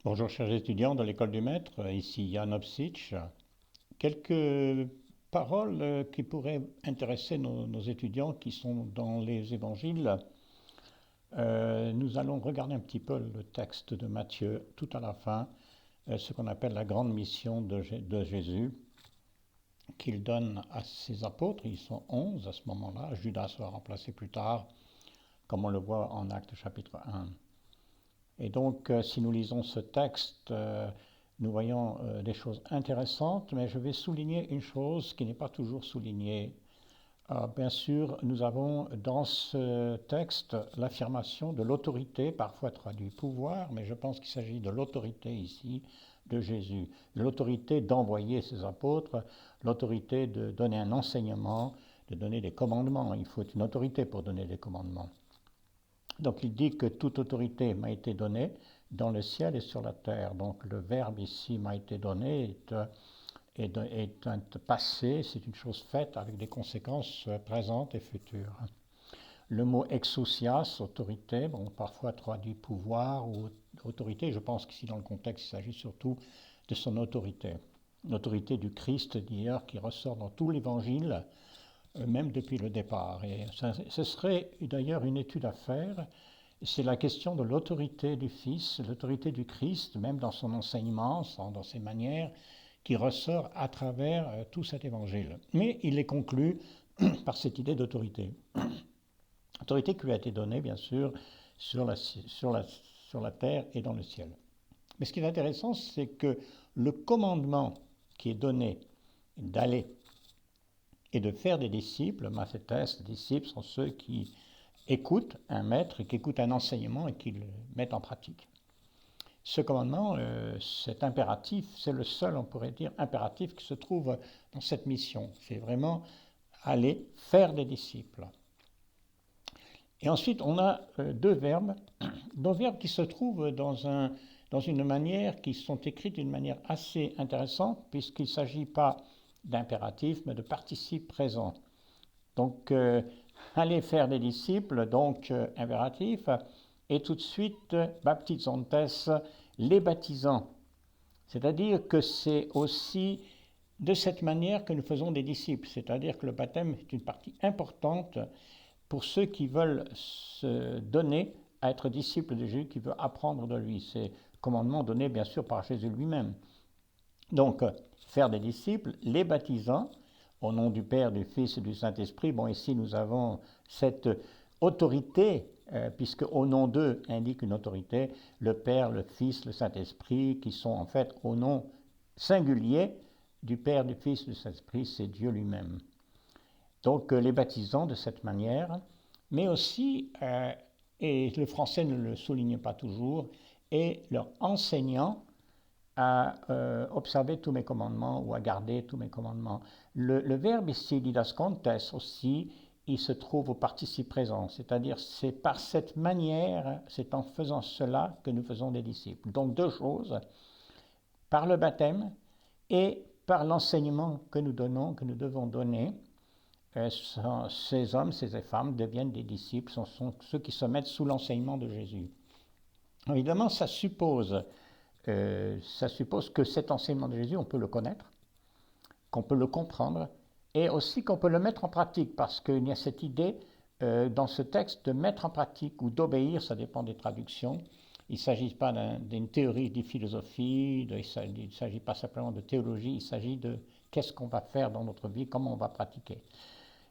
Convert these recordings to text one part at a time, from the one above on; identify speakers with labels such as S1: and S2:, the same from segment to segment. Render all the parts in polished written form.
S1: Bonjour chers étudiants de l'école du maître, ici Jan Opsich. Quelques paroles qui pourraient intéresser nos étudiants qui sont dans les évangiles. Nous allons regarder un petit peu le texte de Matthieu tout à la fin, ce qu'on appelle la grande mission de Jésus qu'il donne à ses apôtres. Ils sont 11 à ce moment-là. Judas sera remplacé plus tard, comme on le voit en Actes chapitre 1. Et donc, si nous lisons ce texte, nous voyons des choses intéressantes, mais je vais souligner une chose qui n'est pas toujours soulignée. Bien sûr, nous avons dans ce texte l'affirmation de l'autorité, parfois traduit pouvoir, mais je pense qu'il s'agit de l'autorité ici de Jésus, l'autorité d'envoyer ses apôtres, l'autorité de donner un enseignement, de donner des commandements. Il faut une autorité pour donner des commandements. Donc il dit que toute autorité m'a été donnée dans le ciel et sur la terre. Donc le verbe ici m'a été donné est un passé, c'est une chose faite avec des conséquences présentes et futures. Le mot exousias, autorité, bon, parfois traduit pouvoir ou autorité, je pense qu'ici dans le contexte il s'agit surtout de son autorité. L'autorité du Christ d'hier qui ressort dans tout l'évangile, même depuis le départ. Et ce serait d'ailleurs une étude à faire. C'est la question de l'autorité du Fils, l'autorité du Christ, même dans son enseignement, dans ses manières, qui ressort à travers tout cet évangile. Mais il est conclu par cette idée d'autorité. Autorité qui lui a été donnée, bien sûr, sur la terre et dans le ciel. Mais ce qui est intéressant, c'est que le commandement qui est donné d'aller et de faire des disciples, mathétes, les disciples sont ceux qui écoutent un maître, qui écoutent un enseignement et qui le mettent en pratique. Ce commandement, cet impératif, c'est le seul, on pourrait dire, impératif qui se trouve dans cette mission. C'est vraiment aller faire des disciples. Et ensuite, on a deux verbes qui se trouvent dans une manière, qui sont écrites d'une manière assez intéressante, puisqu'il ne s'agit pas d'impératif, mais de participe présent. Donc, aller faire des disciples, donc impératif, et tout de suite, baptizantes, les baptisants. C'est-à-dire que c'est aussi de cette manière que nous faisons des disciples, c'est-à-dire que le baptême est une partie importante pour ceux qui veulent se donner à être disciples de Jésus, qui veulent apprendre de lui. C'est le commandement donné bien sûr par Jésus lui-même. Donc, faire des disciples, les baptisants, au nom du Père, du Fils et du Saint-Esprit. Bon, ici nous avons cette autorité, puisque au nom d'eux indique une autorité, le Père, le Fils, le Saint-Esprit, qui sont en fait au nom singulier du Père, du Fils et du Saint-Esprit, c'est Dieu lui-même. Donc les baptisants de cette manière, mais aussi, et le français ne le souligne pas toujours, et leur enseignant à observer tous mes commandements ou à garder tous mes commandements. Le verbe ici, didascontes, aussi, il se trouve au participe présent, c'est-à-dire c'est par cette manière, c'est en faisant cela que nous faisons des disciples. Donc deux choses, par le baptême et par l'enseignement que nous donnons, que nous devons donner, ces hommes, ces femmes deviennent des disciples, ce sont ceux qui se mettent sous l'enseignement de Jésus. Évidemment, ça suppose que cet enseignement de Jésus, on peut le connaître, qu'on peut le comprendre, et aussi qu'on peut le mettre en pratique, parce qu'il y a cette idée dans ce texte de mettre en pratique ou d'obéir, ça dépend des traductions. Il ne s'agit pas d'une théorie de philosophie, il ne s'agit pas simplement de théologie, il s'agit de qu'est-ce qu'on va faire dans notre vie, comment on va pratiquer.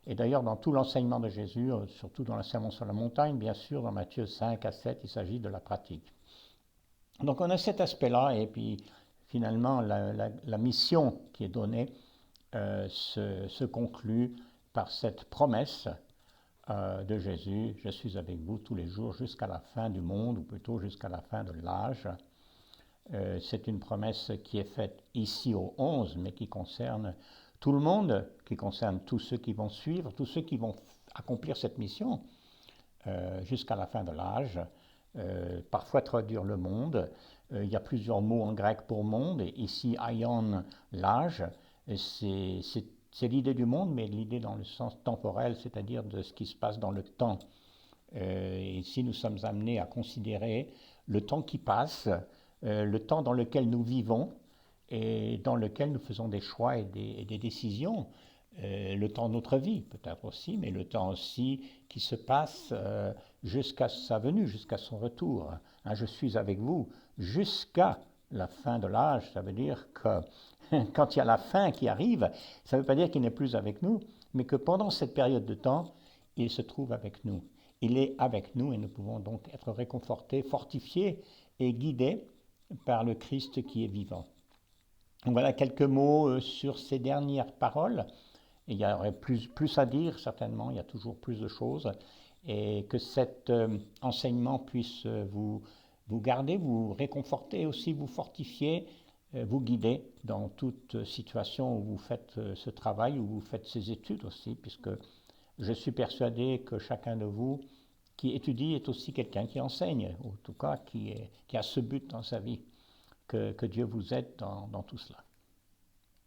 S1: Et d'ailleurs, dans tout l'enseignement de Jésus, surtout dans le Sermon sur la montagne, bien sûr, dans Matthieu 5 à 7, il s'agit de la pratique. Donc on a cet aspect-là, et puis finalement la mission qui est donnée se conclut par cette promesse de Jésus, je suis avec vous tous les jours jusqu'à la fin du monde, ou plutôt jusqu'à la fin de l'âge. C'est une promesse qui est faite ici au 11, mais qui concerne tout le monde, qui concerne tous ceux qui vont suivre, tous ceux qui vont accomplir cette mission jusqu'à la fin de l'âge. Parfois traduire le monde. Il y a plusieurs mots en grec pour monde, et ici aion, l'âge, c'est l'idée du monde, mais l'idée dans le sens temporel, c'est-à-dire de ce qui se passe dans le temps. Ici, nous sommes amenés à considérer le temps qui passe, le temps dans lequel nous vivons et dans lequel nous faisons des choix et des décisions, le temps de notre vie peut-être aussi, mais le temps aussi qui se passe jusqu'à sa venue, jusqu'à son retour. Hein, je suis avec vous jusqu'à la fin de l'âge, ça veut dire que quand il y a la fin qui arrive, ça ne veut pas dire qu'il n'est plus avec nous, mais que pendant cette période de temps, il se trouve avec nous. Il est avec nous et nous pouvons donc être réconfortés, fortifiés et guidés par le Christ qui est vivant. Donc voilà quelques mots sur ces dernières paroles. Et il y aurait plus à dire, certainement, il y a toujours plus de choses. Et que cet enseignement puisse vous garder, vous réconforter et aussi vous fortifier, vous guider dans toute situation où vous faites ce travail, où vous faites ces études aussi, puisque je suis persuadé que chacun de vous qui étudie est aussi quelqu'un qui enseigne, ou en tout cas qui a ce but dans sa vie. Que Dieu vous aide dans tout cela.